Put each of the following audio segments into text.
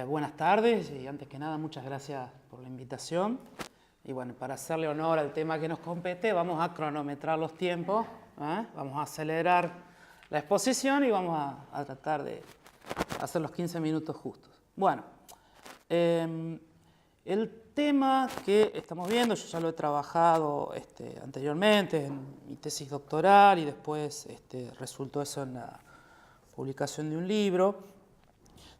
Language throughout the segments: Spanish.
Buenas tardes y antes que nada muchas gracias por la invitación. Y bueno, para hacerle honor al tema que nos compete, vamos a cronometrar los tiempos, vamos a acelerar la exposición y vamos a tratar de hacer los 15 minutos justos. Bueno, el tema que estamos viendo, yo ya lo he trabajado anteriormente en mi tesis doctoral y después resultó eso en la publicación de un libro.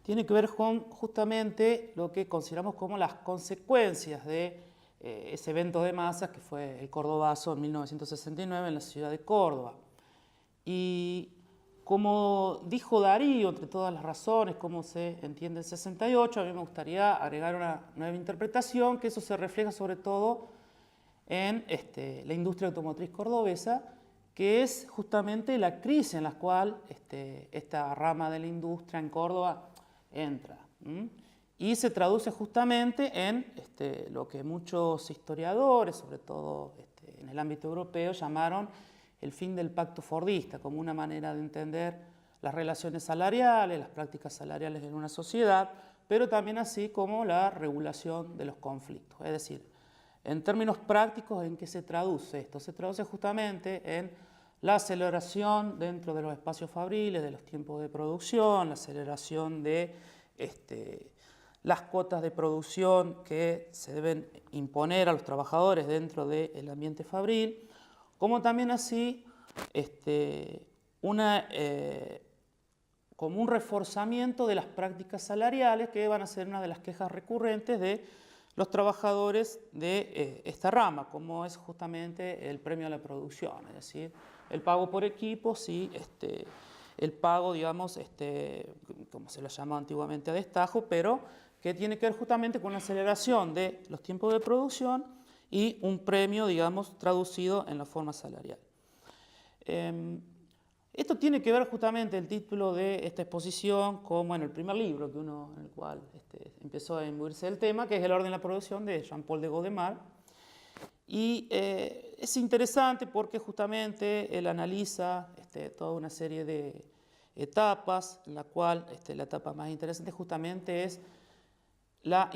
Tiene que ver con justamente lo que consideramos como las consecuencias de ese evento de masas que fue el Cordobazo en 1969 en la ciudad de Córdoba. Y como dijo Darío, entre todas las razones, cómo se entiende el 68, a mí me gustaría agregar una nueva interpretación, que eso se refleja sobre todo en la industria automotriz cordobesa, que es justamente la crisis en la cual esta rama de la industria en Córdoba entra. Y se traduce justamente en lo que muchos historiadores, sobre todo en el ámbito europeo, llamaron el fin del pacto fordista, como una manera de entender las relaciones salariales, las prácticas salariales en una sociedad, pero también así como la regulación de los conflictos. Es decir, en términos prácticos, ¿en qué se traduce esto? Se traduce justamente en la aceleración dentro de los espacios fabriles, de los tiempos de producción, la aceleración de las cuotas de producción que se deben imponer a los trabajadores dentro del ambiente fabril, como también así como un reforzamiento de las prácticas salariales que van a ser una de las quejas recurrentes de los trabajadores de esta rama, como es justamente el premio a la producción, es decir, el pago por equipos y el pago, digamos, como se lo llamó antiguamente a destajo, pero que tiene que ver justamente con la aceleración de los tiempos de producción y un premio, digamos, traducido en la forma salarial. Esto tiene que ver justamente el título de esta exposición como en el primer libro en el cual empezó a imbuirse el tema, que es El orden de la producción de Jean-Paul de Godemar. Y es interesante porque justamente él analiza toda una serie de etapas, en la cual la etapa más interesante justamente es la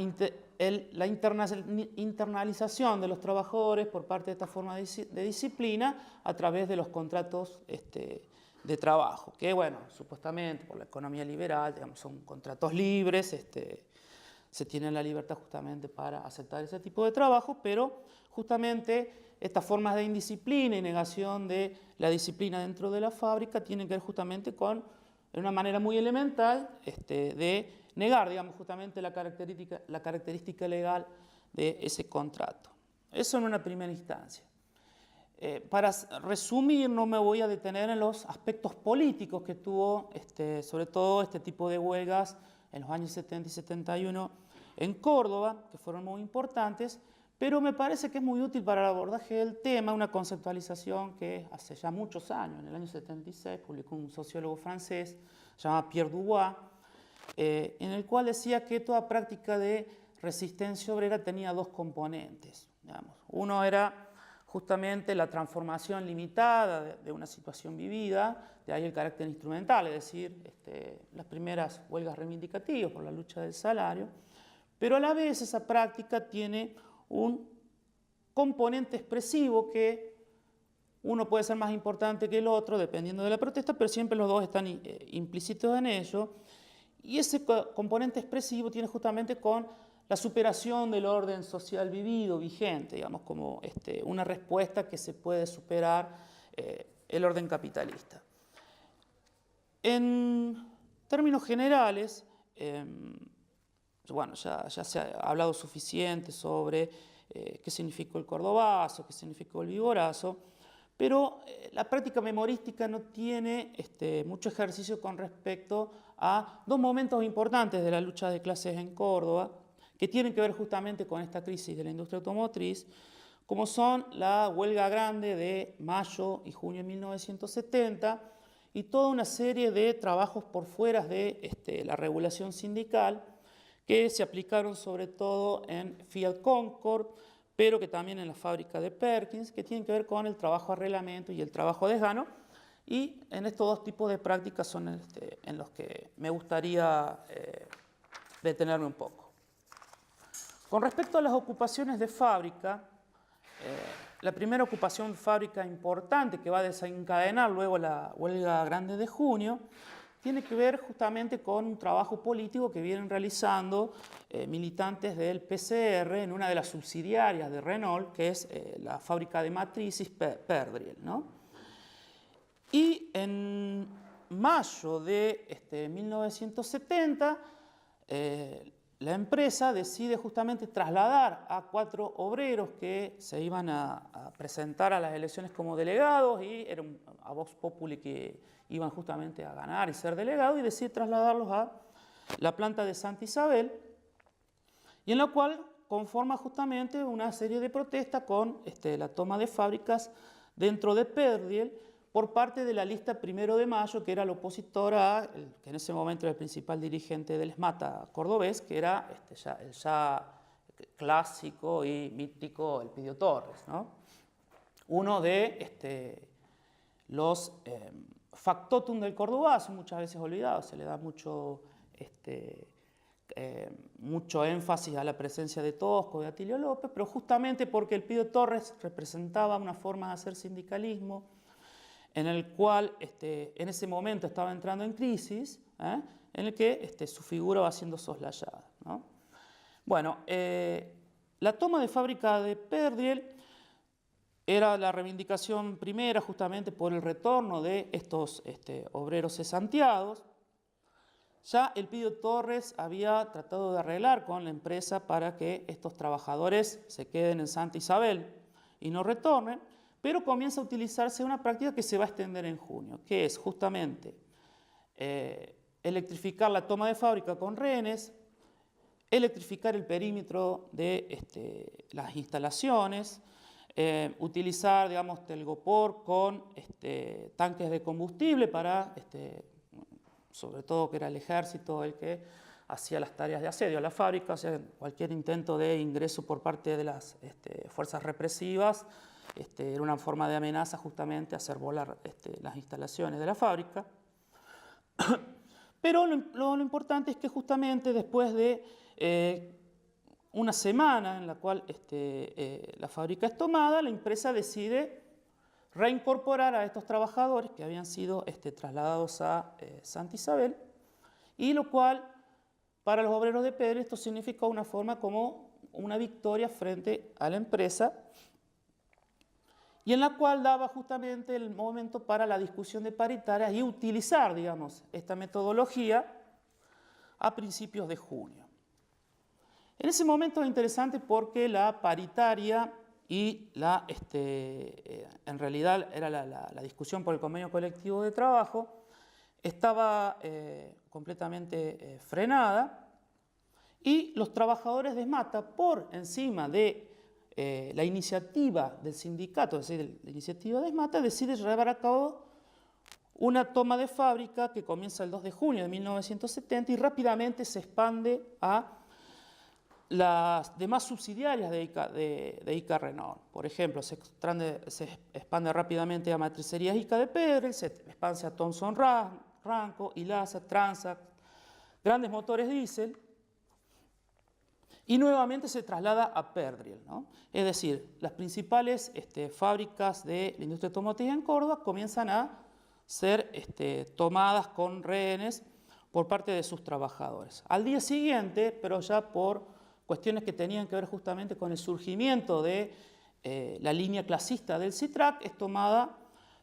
internalización de los trabajadores por parte de esta forma de disciplina a través de los contratos de trabajo, que bueno, supuestamente por la economía liberal, digamos, son contratos libres, se tiene la libertad justamente para aceptar ese tipo de trabajo, pero justamente estas formas de indisciplina y negación de la disciplina dentro de la fábrica tienen que ver justamente con, de una manera muy elemental, de negar, digamos, justamente la característica legal de ese contrato. Eso en una primera instancia. Para resumir, no me voy a detener en los aspectos políticos que tuvo, sobre todo este tipo de huelgas en los años 70 y 71 en Córdoba, que fueron muy importantes, pero me parece que es muy útil para el abordaje del tema una conceptualización que hace ya muchos años, en el año 76, publicó un sociólogo francés llamado Pierre Dubois, en el cual decía que toda práctica de resistencia obrera tenía dos componentes. Digamos. Uno era justamente la transformación limitada de una situación vivida, de ahí el carácter instrumental, es decir, las primeras huelgas reivindicativas por la lucha del salario, pero a la vez esa práctica tiene un componente expresivo que uno puede ser más importante que el otro dependiendo de la protesta, pero siempre los dos están implícitos en ello, y ese componente expresivo tiene justamente con la superación del orden social vivido, vigente, digamos, como una respuesta que se puede superar el orden capitalista. En términos generales, bueno, ya se ha hablado suficiente sobre qué significó el Cordobazo, qué significó el Viborazo, pero la práctica memorística no tiene mucho ejercicio con respecto a dos momentos importantes de la lucha de clases en Córdoba, que tienen que ver justamente con esta crisis de la industria automotriz, como son la huelga grande de mayo y junio de 1970 y toda una serie de trabajos por fuera de la regulación sindical que se aplicaron sobre todo en Fiat Concord, pero que también en la fábrica de Perkins, que tienen que ver con el trabajo a reglamento y el trabajo a desgano, y en estos dos tipos de prácticas son en los que me gustaría detenerme un poco. Con respecto a las ocupaciones de fábrica, la primera ocupación de fábrica importante que va a desencadenar luego la huelga grande de junio tiene que ver justamente con un trabajo político que vienen realizando militantes del PCR en una de las subsidiarias de Renault, que es la fábrica de matrices Perdriel, ¿no? Y en mayo de 1970, la empresa decide justamente trasladar a 4 obreros que se iban a presentar a las elecciones como delegados y era a Vox Populi que iban justamente a ganar y ser delegados, y decide trasladarlos a la planta de Santa Isabel, y en la cual conforma justamente una serie de protestas con la toma de fábricas dentro de Perdriel por parte de la lista 1 de Mayo, que era el opositor a, que en ese momento era el principal dirigente del ESMATA cordobés, que era el ya clásico y mítico Elpidio Torres, ¿no? Uno de los factotum del cordobazo, muchas veces olvidado, se le da mucho énfasis a la presencia de Tosco, de Atilio López, pero justamente porque Elpidio Torres representaba una forma de hacer sindicalismo en el cual en ese momento estaba entrando en crisis, en el que su figura va siendo soslayada, ¿no? Bueno, la toma de fábrica de Perdriel era la reivindicación primera justamente por el retorno de estos obreros cesanteados. Ya Elpidio Torres había tratado de arreglar con la empresa para que estos trabajadores se queden en Santa Isabel y no retornen, pero comienza a utilizarse una práctica que se va a extender en junio, que es justamente electrificar la toma de fábrica con rehenes, electrificar el perímetro de las instalaciones, utilizar, digamos, telgopor con tanques de combustible para, sobre todo que era el ejército el que hacía las tareas de asedio a la fábrica, o sea, cualquier intento de ingreso por parte de las fuerzas represivas era una forma de amenaza justamente hacer volar las instalaciones de la fábrica. Pero lo importante es que justamente después de una semana en la cual la fábrica es tomada, la empresa decide reincorporar a estos trabajadores que habían sido trasladados a Santa Isabel, y lo cual para los obreros de Perdriel esto significó una forma como una victoria frente a la empresa, y en la cual daba justamente el momento para la discusión de paritarias y utilizar, digamos, esta metodología a principios de junio. En ese momento es interesante porque la paritaria y en realidad era la discusión por el convenio colectivo de trabajo estaba completamente frenada, y los trabajadores de ESMATA, por encima de la iniciativa del sindicato, es decir, la iniciativa de ESMATA, decide llevar a cabo una toma de fábrica que comienza el 2 de junio de 1970 y rápidamente se expande a las demás subsidiarias de ICA Renault. Por ejemplo, se expande rápidamente a Matricerías ICA de Perdriel, se expande a Thomson Ranco, Ilasa, Transac, Grandes Motores Diesel, y nuevamente se traslada a Perdriel, ¿no? Es decir, las principales fábricas de la industria automotriz en Córdoba comienzan a ser tomadas con rehenes por parte de sus trabajadores. Al día siguiente, pero ya por cuestiones que tenían que ver justamente con el surgimiento de la línea clasista del Citrac, es tomada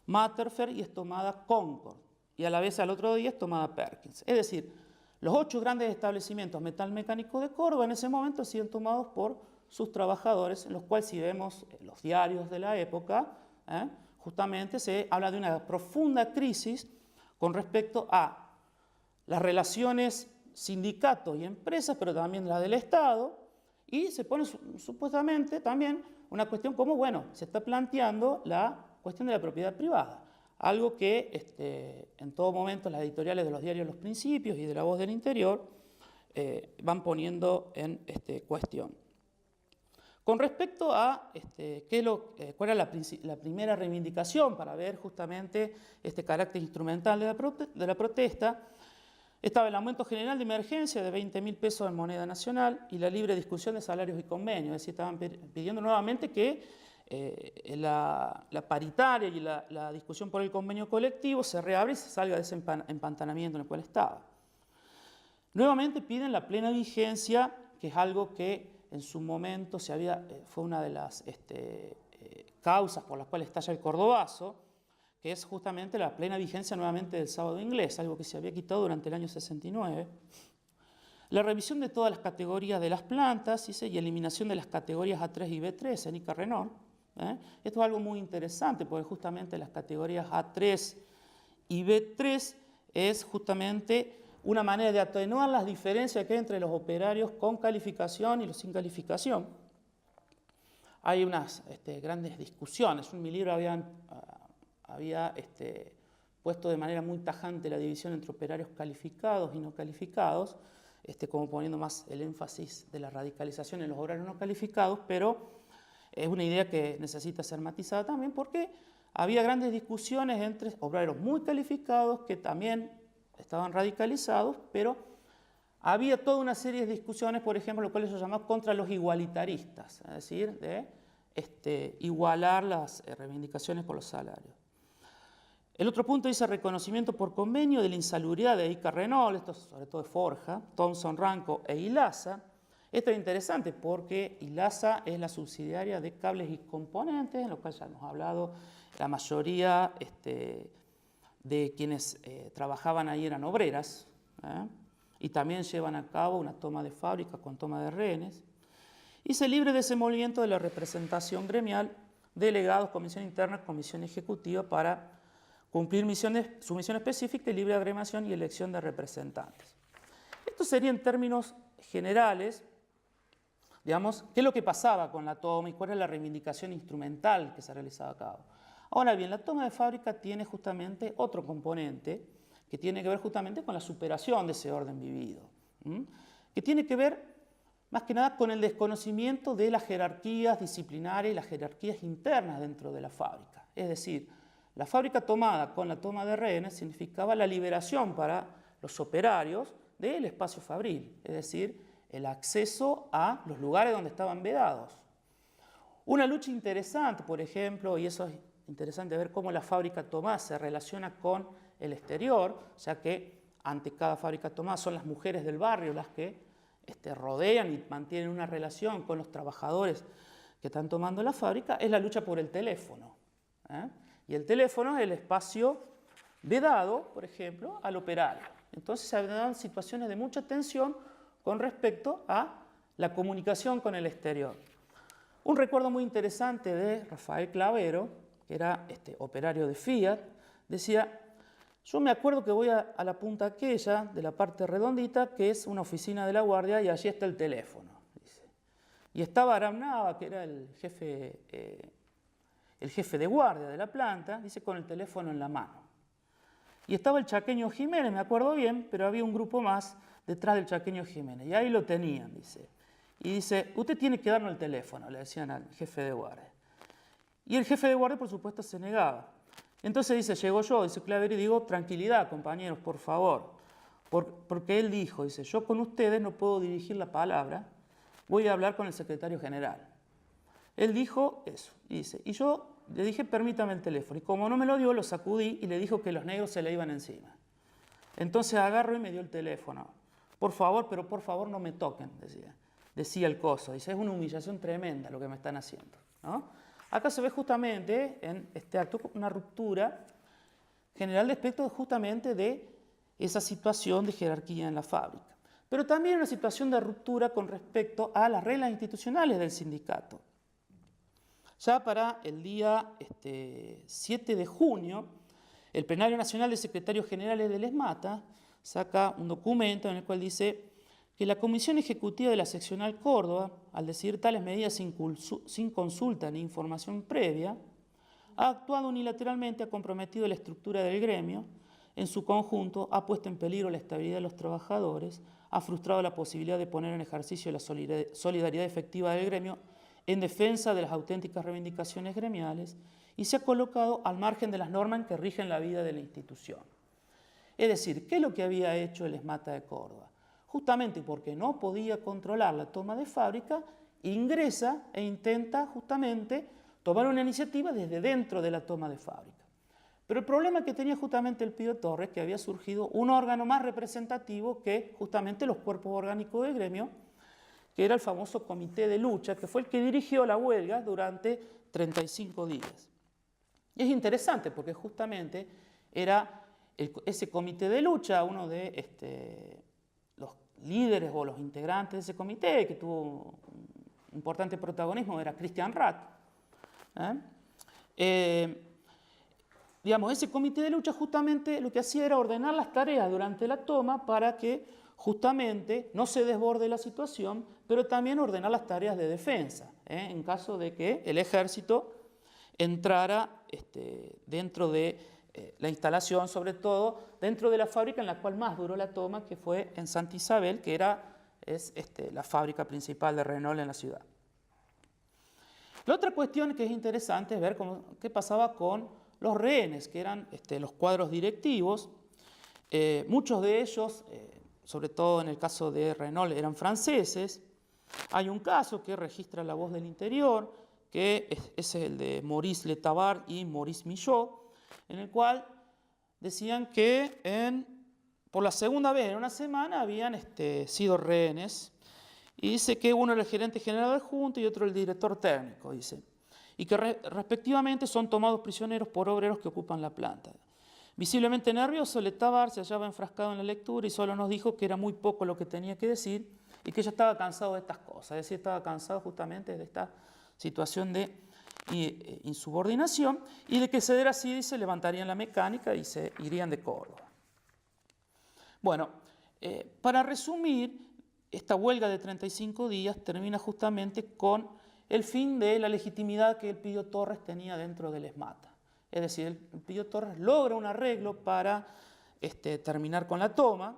Matterfer y es tomada Concord, y a la vez al otro día es tomada Perkins. Es decir, los 8 grandes establecimientos metalmecánicos de Córdoba en ese momento han sido tomados por sus trabajadores, en los cuales, si vemos los diarios de la época, justamente se habla de una profunda crisis con respecto a las relaciones sindicatos y empresas, pero también la del Estado, y se pone supuestamente también una cuestión como, bueno, se está planteando la cuestión de la propiedad privada, algo que en todo momento las editoriales de los diarios Los Principios y de La Voz del Interior van poniendo en cuestión. Con respecto a cuál era la primera reivindicación para ver justamente este carácter instrumental de la protesta, Estaba el aumento general de emergencia de 20.000 pesos en moneda nacional y la libre discusión de salarios y convenios. Es decir, estaban pidiendo nuevamente que la paritaria y la discusión por el convenio colectivo se reabra y se salga de ese empantanamiento en el cual estaba. Nuevamente piden la plena vigencia, que es algo que en su momento fue una de las causas por las cuales estalla el Cordobazo, que es justamente la plena vigencia nuevamente del sábado inglés, algo que se había quitado durante el año 69. La revisión de todas las categorías de las plantas, ¿sí? Y eliminación de las categorías A3 y B3 en ICA Renault. Esto es algo muy interesante, porque justamente las categorías A3 y B3 es justamente una manera de atenuar las diferencias que hay entre los operarios con calificación y los sin calificación. Hay unas grandes discusiones. En mi libro había puesto de manera muy tajante la división entre operarios calificados y no calificados, como poniendo más el énfasis de la radicalización en los operarios no calificados, pero es una idea que necesita ser matizada también porque había grandes discusiones entre operarios muy calificados que también estaban radicalizados, pero había toda una serie de discusiones, por ejemplo, lo cual ellos llamaban contra los igualitaristas, es decir, de igualar las reivindicaciones por los salarios. El otro punto dice reconocimiento por convenio de la insalubridad de ICA Renault, esto sobre todo de Forja, Thomson Ranco e Ilasa. Esto es interesante porque Ilasa es la subsidiaria de Cables y Componentes, en lo cual ya hemos hablado, la mayoría de quienes trabajaban ahí eran obreras, y también llevan a cabo una toma de fábrica con toma de rehenes, y se libre de ese movimiento de la representación gremial, delegados, comisión interna, comisión ejecutiva, para cumplir su misión específica y libre agremiación y elección de representantes. Esto sería en términos generales, digamos, qué es lo que pasaba con la toma y cuál era la reivindicación instrumental que se realizaba a cabo. Ahora bien, la toma de fábrica tiene justamente otro componente que tiene que ver justamente con la superación de ese orden vivido, que tiene que ver más que nada con el desconocimiento de las jerarquías disciplinarias y las jerarquías internas dentro de la fábrica. Es decir, la fábrica tomada con la toma de rehenes significaba la liberación para los operarios del espacio fabril, es decir, el acceso a los lugares donde estaban vedados. Una lucha interesante, por ejemplo, y eso es interesante ver cómo la fábrica tomada se relaciona con el exterior, o sea que ante cada fábrica tomada son las mujeres del barrio las que rodean y mantienen una relación con los trabajadores que están tomando la fábrica, es la lucha por el teléfono. Y el teléfono es el espacio vedado, por ejemplo, al operario. Entonces se dan situaciones de mucha tensión con respecto a la comunicación con el exterior. Un recuerdo muy interesante de Rafael Clavero, que era operario de Fiat, decía: yo me acuerdo que voy a la punta aquella, de la parte redondita, que es una oficina de la guardia, y allí está el teléfono. Dice. Y estaba Aram Nava, que era el jefe de guardia de la planta, dice, con el teléfono en la mano. Y estaba el chaqueño Jiménez, me acuerdo bien, pero había un grupo más detrás del chaqueño Jiménez, y ahí lo tenían, dice. Y dice, usted tiene que darnos el teléfono, le decían al jefe de guardia. Y el jefe de guardia, por supuesto, se negaba. Entonces dice, llego yo, dice Clavero, y digo, tranquilidad, compañeros, por favor. Porque él dijo, dice, yo con ustedes no puedo dirigir la palabra, voy a hablar con el secretario general. Él dijo eso, y dice, y yo le dije, permítame el teléfono. Y como no me lo dio, lo sacudí y le dijo que los negros se le iban encima. Entonces agarró y me dio el teléfono. Por favor, pero por favor no me toquen, decía el coso. Dice, es una humillación tremenda lo que me están haciendo, ¿no? Acá se ve justamente en este acto una ruptura general respecto justamente de esa situación de jerarquía en la fábrica. Pero también una situación de ruptura con respecto a las reglas institucionales del sindicato. Ya para el día 7 de junio, el Plenario Nacional de Secretarios Generales del ESMATA saca un documento en el cual dice que la Comisión Ejecutiva de la Seccional Córdoba, al decidir tales medidas sin consulta ni información previa, ha actuado unilateralmente, ha comprometido la estructura del gremio, en su conjunto ha puesto en peligro la estabilidad de los trabajadores, ha frustrado la posibilidad de poner en ejercicio la solidaridad efectiva del gremio en defensa de las auténticas reivindicaciones gremiales y se ha colocado al margen de las normas que rigen la vida de la institución. Es decir, ¿qué es lo que había hecho el ESMATA de Córdoba? Justamente porque no podía controlar la toma de fábrica, ingresa e intenta justamente tomar una iniciativa desde dentro de la toma de fábrica. Pero el problema que tenía justamente el Pío Torres, que había surgido un órgano más representativo que justamente los cuerpos orgánicos del gremio, que era el famoso Comité de Lucha, que fue el que dirigió la huelga durante 35 días. Y es interesante porque justamente era ese Comité de Lucha, uno de los líderes o los integrantes de ese comité, que tuvo un importante protagonismo, era Christian Rath. Digamos, ese comité de lucha justamente lo que hacía era ordenar las tareas durante la toma para que justamente no se desborde la situación, pero también ordenar las tareas de defensa, en caso de que el ejército entrara dentro de la instalación, sobre todo dentro de la fábrica en la cual más duró la toma, que fue en Santa Isabel, que es la fábrica principal de Renault en la ciudad. La otra cuestión que es interesante es ver qué pasaba con los rehenes, que eran los cuadros directivos. Muchos de ellos, sobre todo en el caso de Renault, eran franceses. Hay un caso que registra La Voz del Interior, que es el de Maurice Letavard y Maurice Michaud, en el cual decían que por la segunda vez en una semana habían sido rehenes. Y dice que uno era el gerente general adjunto y otro el director técnico, dice. Y que respectivamente son tomados prisioneros por obreros que ocupan la planta. Visiblemente nervioso, Letavard se hallaba enfrascado en la lectura y solo nos dijo que era muy poco lo que tenía que decir y que ya estaba cansado de estas cosas. Es decir, estaba cansado justamente de esta situación de insubordinación y de que ceder así, dice, levantarían la mecánica y se irían de Córdoba. Bueno, para resumir, esta huelga de 35 días termina justamente con el fin de la legitimidad que el Pío Torres tenía dentro del ESMATA. Es decir, el Pío Torres logra un arreglo para terminar con la toma,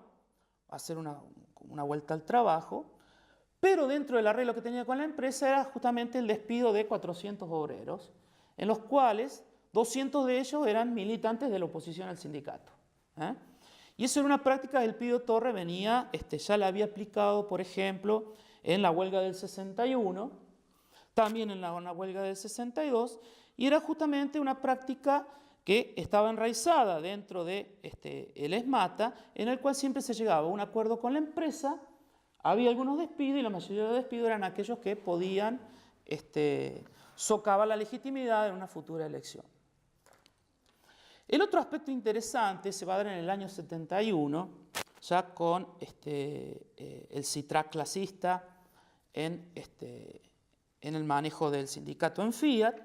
hacer una vuelta al trabajo, pero dentro del arreglo que tenía con la empresa era justamente el despido de 400 obreros, en los cuales 200 de ellos eran militantes de la oposición al sindicato. Y eso era una práctica que el Pío Torres ya la había aplicado, por ejemplo, en la huelga del 61, también en la huelga del 62, y era justamente una práctica que estaba enraizada dentro de el ESMATA, en el cual siempre se llegaba a un acuerdo con la empresa, había algunos despidos y la mayoría de los despidos eran aquellos que podían socavar la legitimidad en una futura elección. El otro aspecto interesante se va a dar en el año 71, ya con el CITRAC clasista en el manejo del sindicato en Fiat,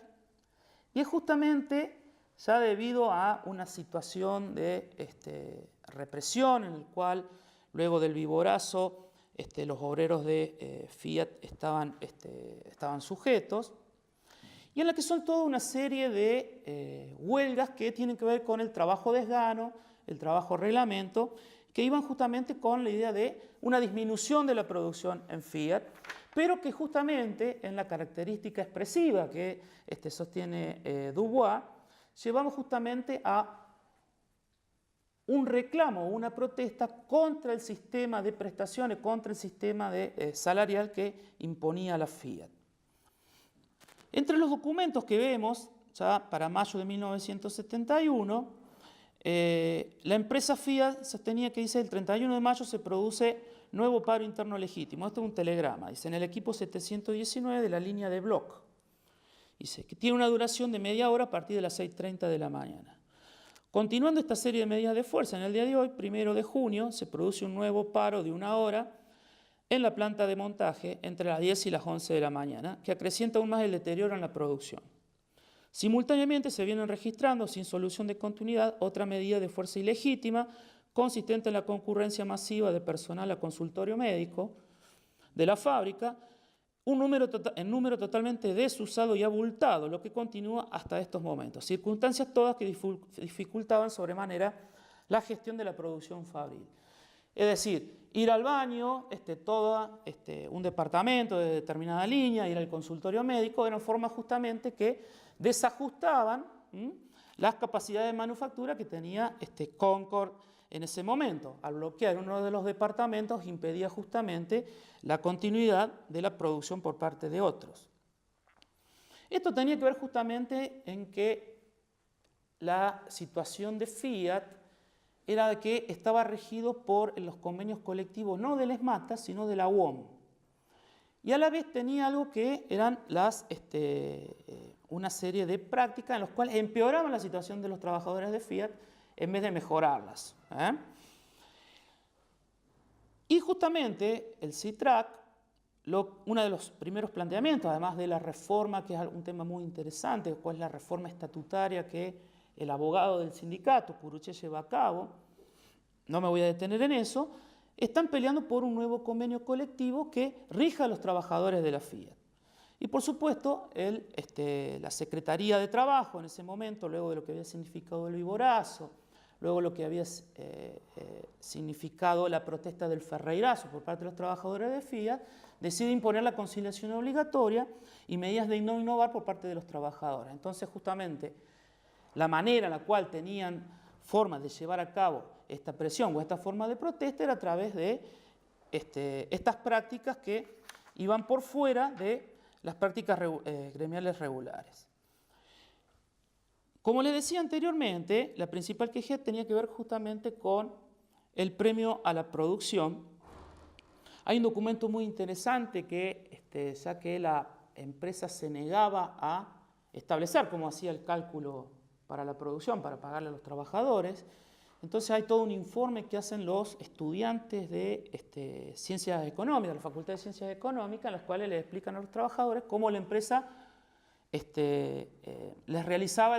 y es justamente ya debido a una situación de represión en el cual luego del Viborazo los obreros de Fiat estaban sujetos, y en la que son toda una serie de huelgas que tienen que ver con el trabajo desgano, el trabajo reglamento, que iban justamente con la idea de una disminución de la producción en Fiat, pero que justamente en la característica expresiva que sostiene Dubois, llevamos justamente a un reclamo, una protesta contra el sistema de prestaciones, contra el sistema salarial que imponía la Fiat. Entre los documentos que vemos, ya para mayo de 1971, la empresa Fiat sostenía que dice el 31 de mayo se produce nuevo paro interno legítimo. Esto es un telegrama, dice en el equipo 719 de la línea de Bloch. Dice que tiene una duración de media hora a partir de las 6:30 de la mañana. Continuando esta serie de medidas de fuerza, en el día de hoy, 1 de junio, se produce un nuevo paro de 1 hora en la planta de montaje entre las 10 y las 11 de la mañana, que acrecienta aún más el deterioro en la producción. Simultáneamente se vienen registrando, sin solución de continuidad, otra medida de fuerza ilegítima, consistente en la concurrencia masiva de personal a consultorio médico de la fábrica, en número totalmente desusado y abultado, lo que continúa hasta estos momentos. Circunstancias todas que dificultaban sobremanera la gestión de la producción fabril. Es decir, ir al baño, un departamento de determinada línea, ir al consultorio médico, eran formas justamente que desajustaban las capacidades de manufactura que tenía Concord en ese momento. Al bloquear uno de los departamentos impedía justamente la continuidad de la producción por parte de otros. Esto tenía que ver justamente en que la situación de Fiat era de que estaba regido por los convenios colectivos no del ESMATA, sino de la UOM. Y a la vez tenía algo que eran una serie de prácticas en las cuales empeoraban la situación de los trabajadores de Fiat en vez de mejorarlas. Y justamente el CITRAC, uno de los primeros planteamientos, además de la reforma, que es un tema muy interesante, cuál es la reforma estatutaria que el abogado del sindicato, Curuchet, lleva a cabo, no me voy a detener en eso, están peleando por un nuevo convenio colectivo que rija a los trabajadores de la Fiat. Y por supuesto, la Secretaría de Trabajo en ese momento, luego de lo que había significado el Viborazo, luego lo que había significado la protesta del Ferreirazo por parte de los trabajadores de Fiat, decide imponer la conciliación obligatoria y medidas de no innovar por parte de los trabajadores. Entonces, justamente, la manera en la cual tenían forma de llevar a cabo esta presión o esta forma de protesta era a través de estas prácticas que iban por fuera de las prácticas gremiales regulares. Como les decía anteriormente, la principal queja tenía que ver justamente con el premio a la producción. Hay un documento muy interesante que, ya que la empresa se negaba a establecer cómo hacía el cálculo para la producción, para pagarle a los trabajadores, entonces hay todo un informe que hacen los estudiantes de Ciencias Económicas, de la Facultad de Ciencias Económicas, en las cuales les explican a los trabajadores cómo la empresa les realizaba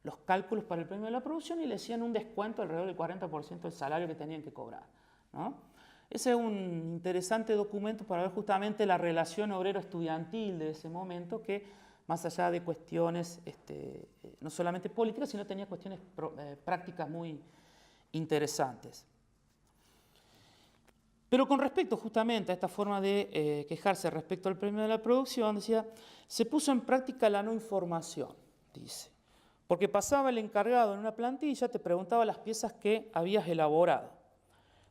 los cálculos para el premio de la producción y le hacían un descuento alrededor del 40% del salario que tenían que cobrar, ¿no? Ese es un interesante documento para ver justamente la relación obrero-estudiantil de ese momento que, más allá de cuestiones no solamente políticas, sino tenía cuestiones prácticas muy interesantes. Pero con respecto justamente a esta forma de quejarse respecto al premio de la producción, decía, se puso en práctica la no información, dice, porque pasaba el encargado en una plantilla, te preguntaba las piezas que habías elaborado.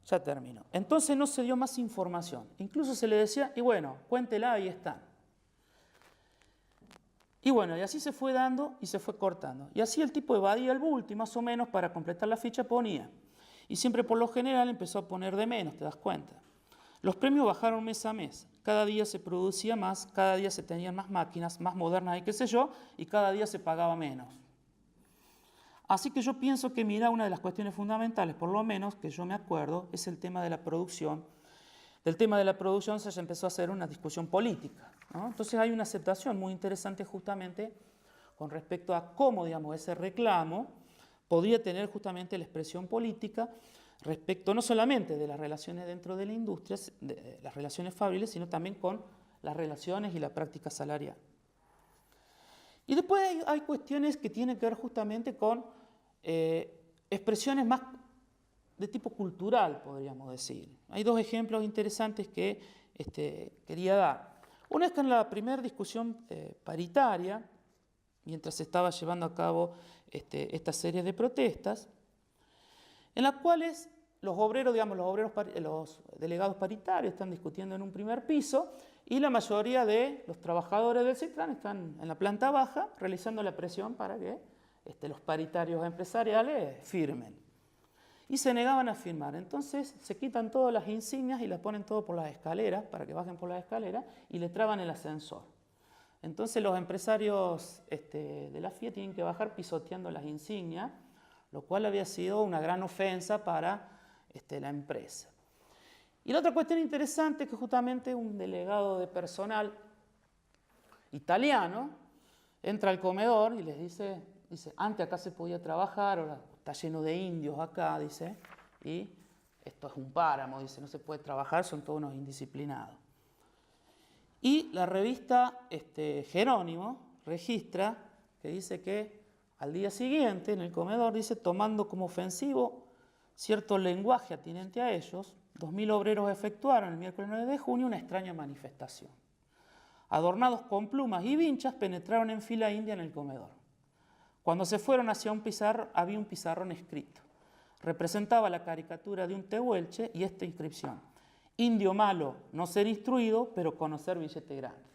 Ya terminó. Entonces no se dio más información. Incluso se le decía, y bueno, cuéntela, ahí están. Y bueno, y así se fue dando y se fue cortando. Y así el tipo evadía el bulto y más o menos para completar la ficha ponía. Y siempre por lo general empezó a poner de menos, te das cuenta. Los premios bajaron mes a mes. Cada día se producía más, cada día se tenían más máquinas, más modernas y qué sé yo, y cada día se pagaba menos. Así que yo pienso que, mira, una de las cuestiones fundamentales, por lo menos que yo me acuerdo, es el tema de la producción. Del tema de la producción se empezó a hacer una discusión política, ¿no? Entonces hay una aceptación muy interesante justamente con respecto a cómo, digamos, ese reclamo podría tener justamente la expresión política respecto no solamente de las relaciones dentro de la industria, de las relaciones fabriles, sino también con las relaciones y la práctica salarial. Y después hay cuestiones que tienen que ver justamente con expresiones más de tipo cultural, podríamos decir. Hay dos ejemplos interesantes que quería dar. Una es que en la primera discusión paritaria, mientras se estaba llevando a cabo esta serie de protestas, en las cuales los obreros, digamos, los delegados paritarios están discutiendo en un primer piso y la mayoría de los trabajadores del CITRAN están en la planta baja realizando la presión para que los paritarios empresariales firmen. Y se negaban a firmar. Entonces se quitan todas las insignias y las ponen todo por las escaleras, para que bajen por las escaleras, y le traban el ascensor. Entonces los empresarios de la FIA tienen que bajar pisoteando las insignias, lo cual había sido una gran ofensa para la empresa. Y la otra cuestión interesante es que justamente un delegado de personal italiano entra al comedor y les dice, antes acá se podía trabajar, ahora está lleno de indios acá, dice, y esto es un páramo, dice, no se puede trabajar, son todos unos indisciplinados. Y la revista Jerónimo registra que dice que al día siguiente en el comedor, dice, tomando como ofensivo cierto lenguaje atinente a ellos, 2000 obreros efectuaron el miércoles 9 de junio una extraña manifestación. Adornados con plumas y vinchas, penetraron en fila india en el comedor. Cuando se fueron hacia un pizarro, había un pizarrón escrito. Representaba la caricatura de un tehuelche y esta inscripción: indio malo, no ser instruido, pero conocer billete grande.